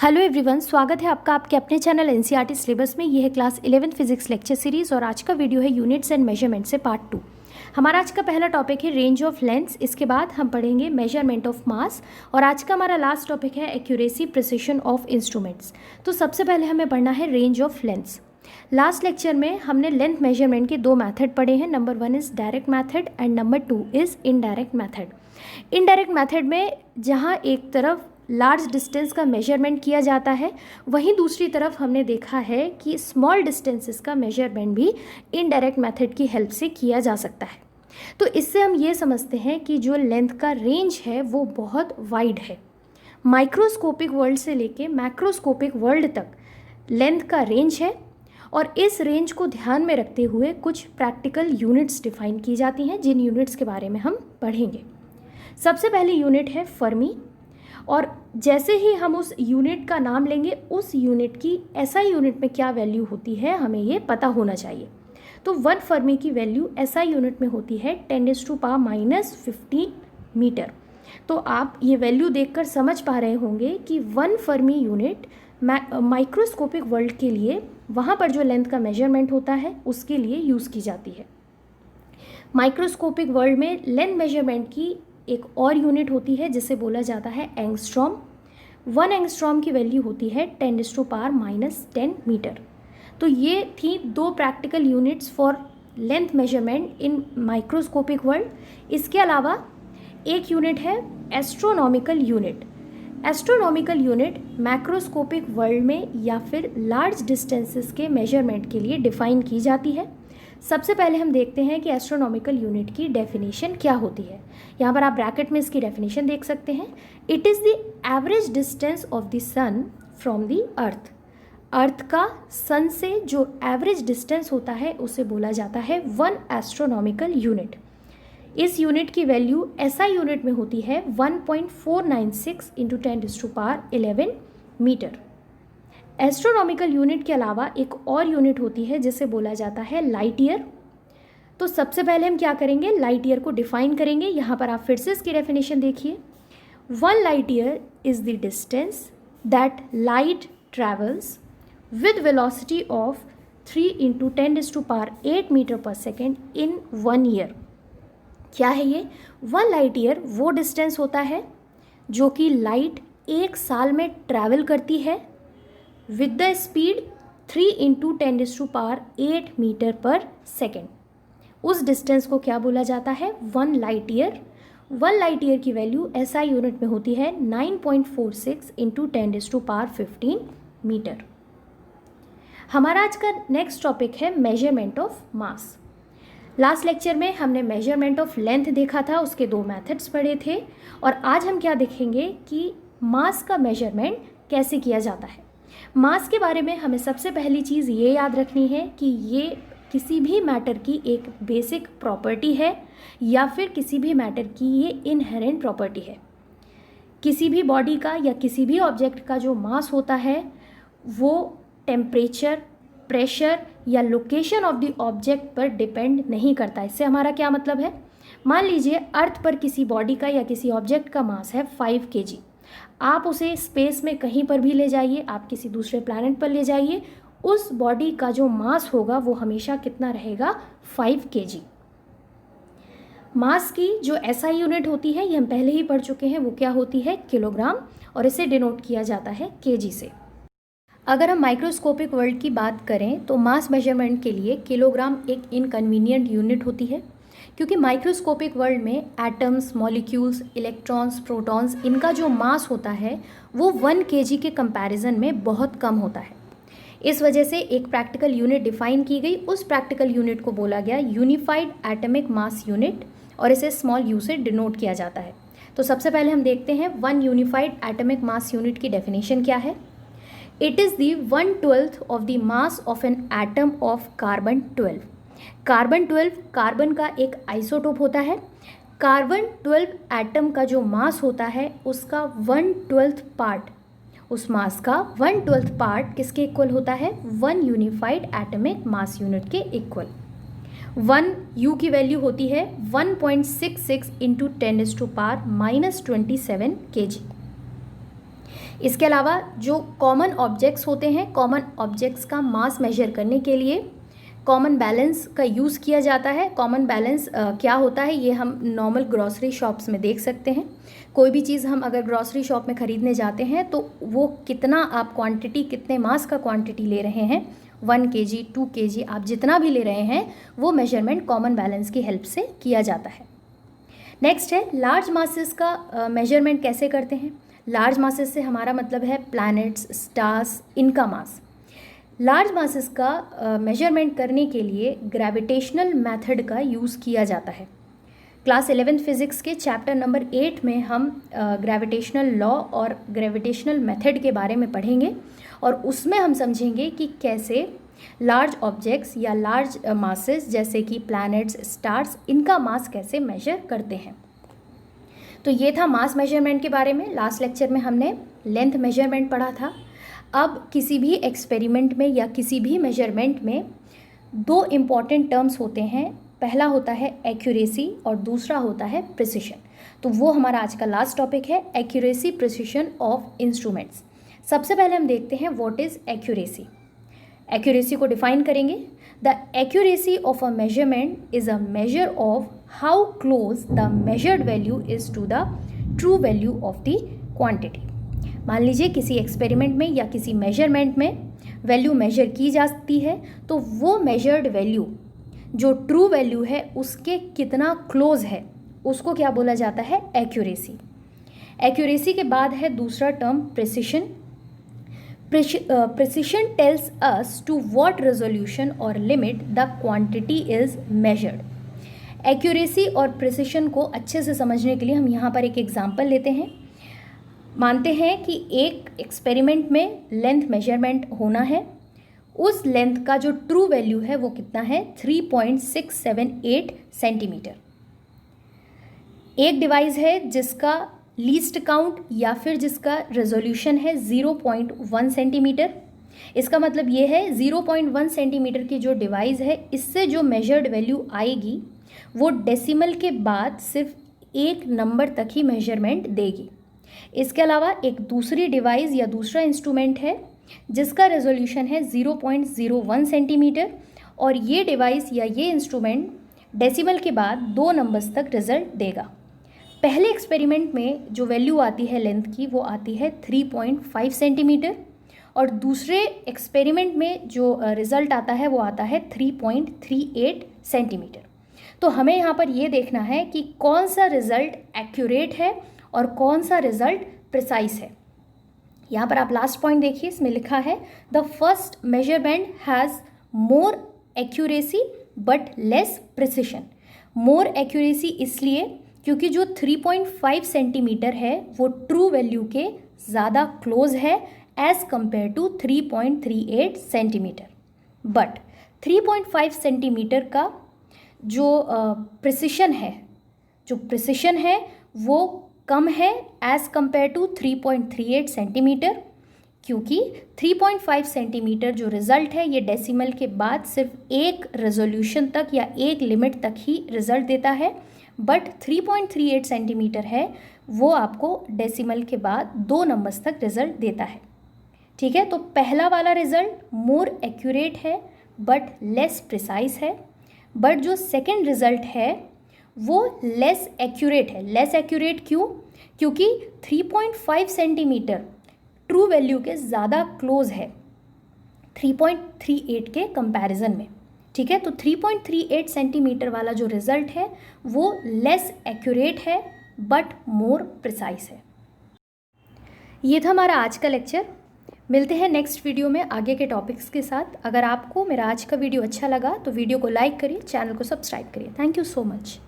Hello everyone, स्वागत है आपका आपके अपने चैनल एनसीईआरटी सिलेबस में। यह है क्लास 11 फिजिक्स लेक्चर सीरीज़ और आज का वीडियो है यूनिट्स एंड मेजरमेंट से पार्ट 2। हमारा आज का पहला टॉपिक है रेंज ऑफ लेंथ्स। इसके बाद हम पढ़ेंगे मेजरमेंट ऑफ मास और आज का हमारा लास्ट टॉपिक है एक्यूरेसी प्रिसिशन ऑफ इंस्ट्रूमेंट्स। तो सबसे पहले हमें पढ़ना है range of lengths. Last lecture में हमने लेंथ मेजरमेंट के दो मेथड पढ़े हैं। Number 1 is direct method and number 2 is indirect method. Indirect method में जहाँ एक तरफ लार्ज डिस्टेंस का मेजरमेंट किया जाता है, वहीं दूसरी तरफ हमने देखा है कि स्मॉल डिस्टेंसेस का मेजरमेंट भी इनडायरेक्ट मेथड की हेल्प से किया जा सकता है। तो इससे हम ये समझते हैं कि जो लेंथ का रेंज है वो बहुत वाइड है। माइक्रोस्कोपिक वर्ल्ड से लेके मैक्रोस्कोपिक वर्ल्ड तक लेंथ का रेंज है और इस रेंज को ध्यान में रखते हुए कुछ प्रैक्टिकल यूनिट्स डिफाइन की जाती हैं, जिन यूनिट्स के बारे में हम पढ़ेंगे। सबसे पहली यूनिट है फर्मी, और जैसे ही हम उस यूनिट का नाम लेंगे उस यूनिट की एसआई यूनिट में क्या वैल्यू होती है हमें ये पता होना चाहिए। तो 1 फर्मी की वैल्यू एसआई यूनिट में होती है 10⁻⁻15 मीटर। तो आप ये वैल्यू देखकर समझ पा रहे होंगे कि 1 फर्मी यूनिट माइक्रोस्कोपिक वर्ल्ड के लिए वहाँ पर जो लेंथ का मेजरमेंट होता है उसके लिए यूज़ की जाती है। माइक्रोस्कोपिक वर्ल्ड में लेंथ मेजरमेंट की एक और यूनिट होती है जिसे बोला जाता है एंगस्ट्रॉम। 1 एंगस्ट्रॉम की वैल्यू होती है 10⁻⁻10 मीटर। तो ये थी दो practical units for length measurement in microscopic world. इसके अलावा एक यूनिट है astronomical unit. Astronomical unit macroscopic world में या फिर लार्ज डिस्टेंसेस के मेजरमेंट के लिए डिफाइन की जाती है। सबसे पहले हम देखते हैं कि एस्ट्रोनॉमिकल यूनिट की डेफिनेशन क्या होती है। यहाँ पर आप ब्रैकेट में इसकी डेफिनेशन देख सकते हैं। It is the average distance of the sun from the earth. Earth का सन से जो एवरेज डिस्टेंस होता है उसे बोला जाता है 1 एस्ट्रोनॉमिकल यूनिट। इस यूनिट की वैल्यू एसआई यूनिट में होती है 1.496 × 10⁻11 मीटर। एस्ट्रोनॉमिकल यूनिट के अलावा एक और यूनिट होती है जिसे बोला जाता है लाइट ईयर। तो सबसे पहले हम क्या करेंगे, लाइट ईयर को डिफाइन करेंगे। यहाँ पर आप फिर से इसकी डेफिनेशन देखिए। 1 light year is the distance that light travels with velocity of 3 × 10⁸ metre per second in 1 year. क्या है ये? 1 लाइट ईयर वो डिस्टेंस होता है जो कि लाइट 1 साल में ट्रैवल करती है with the speed 3 × 10⁸ metre per second. उस डिस्टेंस को क्या बोला जाता है? 1 लाइट ईयर। 1 लाइट ईयर की वैल्यू एसआई यूनिट में होती है 9.46 × 10⁻15 मीटर। हमारा आज का नेक्स्ट टॉपिक है measurement of mass. Last lecture में हमने मेजरमेंट ऑफ लेंथ देखा था, उसके दो मेथड्स पढ़े थे, और आज हम क्या देखेंगे कि मास का मेजरमेंट कैसे किया जाता है। मास के बारे में हमें सबसे पहली चीज़ ये याद रखनी है कि ये किसी भी मैटर की एक बेसिक प्रॉपर्टी है या फिर किसी भी मैटर की ये इनहेरेंट प्रॉपर्टी है। किसी भी बॉडी का या किसी भी ऑब्जेक्ट का जो मास होता है वो टेम्परेचर, प्रेशर या लोकेशन ऑफ द ऑब्जेक्ट पर डिपेंड नहीं करता। इससे हमारा क्या मतलब है? मान लीजिए अर्थ पर किसी बॉडी का या किसी ऑब्जेक्ट का मास है 5 kg। आप उसे स्पेस में कहीं पर भी ले जाइए, आप किसी दूसरे प्लैनेट पर ले जाइए, उस बॉडी का जो मास होगा वो हमेशा कितना रहेगा? 5 kg। मास की जो एसआई यूनिट होती है ये हम पहले ही पढ़ चुके हैं, वो क्या होती है? किलोग्राम, और इसे डिनोट किया जाता है केजी से। अगर हम माइक्रोस्कोपिक वर्ल्ड की बात करें तो मास मेजरमेंट के लिए किलोग्राम एक इनकन्वीनियंट यूनिट होती है, क्योंकि माइक्रोस्कोपिक वर्ल्ड में एटम्स, मॉलिक्यूल्स, इलेक्ट्रॉन्स, प्रोटॉन्स, इनका जो मास होता है वो 1 kg के कंपैरिजन में बहुत कम होता है। इस वजह से एक प्रैक्टिकल यूनिट डिफाइन की गई। उस प्रैक्टिकल यूनिट को बोला गया यूनिफाइड एटॉमिक मास यूनिट, और इसे स्मॉल यू से डिनोट किया जाता है। तो सबसे पहले हम देखते हैं 1 यूनिफाइड एटॉमिक मास यूनिट की डेफिनेशन क्या है। It is the 1/12 of the mass of an atom of carbon 12। Carbon 12 carbon का एक आइसोटोप होता है। कार्बन 12 एटम का जो मास होता है उसका 1/12 पार्ट, उस मास का 1/12 पार्ट किसके इक्वल होता है? 1 यूनिफाइड एटॉमिक मास यूनिट के इक्वल। 1 यू की वैल्यू होती है 1.66 × 10⁻⁻27 kg। इसके अलावा जो कॉमन ऑब्जेक्ट्स होते हैं, कॉमन ऑब्जेक्ट्स का मास मेजर करने के लिए कॉमन बैलेंस का यूज़ किया जाता है। कॉमन बैलेंस क्या होता है ये हम नॉर्मल ग्रॉसरी शॉप्स में देख सकते हैं। कोई भी चीज़ हम अगर ग्रॉसरी शॉप में ख़रीदने जाते हैं तो वो कितना आप क्वांटिटी, कितने मास का क्वांटिटी ले रहे हैं, 1 kg 2 kg आप जितना भी ले रहे हैं वो मेजरमेंट कॉमन बैलेंस की हेल्प से किया जाता है। नेक्स्ट है लार्ज मासेस का मेजरमेंट कैसे करते हैं। लार्ज मासेस से हमारा मतलब है प्लैनेट्स, स्टार्स, इनका मास। लार्ज मासेस का मेजरमेंट करने के लिए ग्रेविटेशनल मेथड का यूज़ किया जाता है। क्लास 11th फिज़िक्स के चैप्टर नंबर 8 में हम ग्रेविटेशनल लॉ और ग्रेविटेशनल मेथड के बारे में पढ़ेंगे और उसमें हम समझेंगे कि कैसे लार्ज ऑब्जेक्ट्स या लार्ज मासेस जैसे कि प्लैनेट्स, स्टार्स, इनका मास कैसे मेजर करते हैं। तो ये था मास मेजरमेंट के बारे में। लास्ट लेक्चर में हमने लेंथ मेजरमेंट पढ़ा था। अब किसी भी एक्सपेरिमेंट में या किसी भी मेजरमेंट में 2 इम्पॉर्टेंट टर्म्स होते हैं। पहला होता है एक्यूरेसी और दूसरा होता है प्रिसिशन। तो वो हमारा आज का लास्ट टॉपिक है, एक्यूरेसी प्रिसिशन ऑफ इंस्ट्रूमेंट्स। सबसे पहले हम देखते हैं व्हाट इज़ एक्यूरेसी। एक्यूरेसी को डिफाइन करेंगे। The accuracy of a measurement is a measure of how close the measured value is to the true value of the quantity. मान लीजिए किसी एक्सपेरिमेंट में या किसी मेजरमेंट में वैल्यू मेजर की जाती है तो वो मेजर्ड वैल्यू जो ट्रू वैल्यू है उसके कितना क्लोज है उसको क्या बोला जाता है, एक्यूरेसी। एक्यूरेसी के बाद है दूसरा term precision. Precision tells us to what resolution और limit the quantity is measured. Accuracy और प्रिसिशन को अच्छे से समझने के लिए हम यहाँ पर एक एग्जांपल लेते हैं। मानते हैं कि एक एक्सपेरिमेंट में लेंथ मेजरमेंट होना है। उस लेंथ का जो ट्रू वैल्यू है वो कितना है, 3.678 सेंटीमीटर। एक डिवाइस है जिसका लीस्ट काउंट या फिर जिसका रेजोल्यूशन है 0.1 सेंटीमीटर। इसका मतलब ये है 0.1 सेंटीमीटर की जो डिवाइस है इससे जो मेजर्ड वैल्यू आएगी वो डेसिमल के बाद सिर्फ एक नंबर तक ही मेजरमेंट देगी। इसके अलावा एक दूसरी डिवाइस या दूसरा इंस्ट्रूमेंट है जिसका रेजोल्यूशन है 0.01 सेंटीमीटर और ये डिवाइस या ये इंस्ट्रूमेंट डेसिमल के बाद 2 नंबर्स तक रिजल्ट देगा। पहले एक्सपेरिमेंट में जो वैल्यू आती है लेंथ की वो आती है 3.5 सेंटीमीटर और दूसरे एक्सपेरिमेंट में जो रिज़ल्ट आता है वो आता है 3.38 सेंटीमीटर। तो हमें यहाँ पर ये देखना है कि कौन सा रिज़ल्ट एक्यूरेट है और कौन सा रिज़ल्ट प्रिसाइज है। यहाँ पर आप लास्ट पॉइंट देखिए, इसमें लिखा है the first measurement has more accuracy but less precision. More accuracy इसलिए क्योंकि जो 3.5 सेंटीमीटर है वो ट्रू वैल्यू के ज़्यादा क्लोज है as compare to 3.38 centimetre. But 3.5 centimetre का जो प्रिसिशन है वो कम है एज़ कंपेयर टू 3.38 सेंटीमीटर, क्योंकि 3.5 सेंटीमीटर जो रिज़ल्ट है ये डेसिमल के बाद सिर्फ एक रेजोल्यूशन तक या एक लिमिट तक ही रिज़ल्ट देता है। बट 3.38 सेंटीमीटर है वो आपको डेसिमल के बाद 2 नंबर्स तक रिज़ल्ट देता है। ठीक है, तो पहला वाला रिज़ल्ट मोर एक्यूरेट है बट लेस प्रिसाइज है। बट जो सेकेंड रिज़ल्ट है वो लेस एक्यूरेट है। लेस एक्यूरेट क्यों? क्योंकि 3.5 सेंटीमीटर ट्रू वैल्यू के ज़्यादा क्लोज है 3.38 के कंपैरिजन में। ठीक है, तो 3.38 सेंटीमीटर वाला जो रिज़ल्ट है वो लेस एक्यूरेट है बट मोर प्रिसाइज है। ये था हमारा आज का लेक्चर। मिलते हैं नेक्स्ट वीडियो में आगे के टॉपिक्स के साथ। अगर आपको मेरा आज का वीडियो अच्छा लगा तो वीडियो को लाइक करिए, चैनल को सब्सक्राइब करिए। Thank you so much.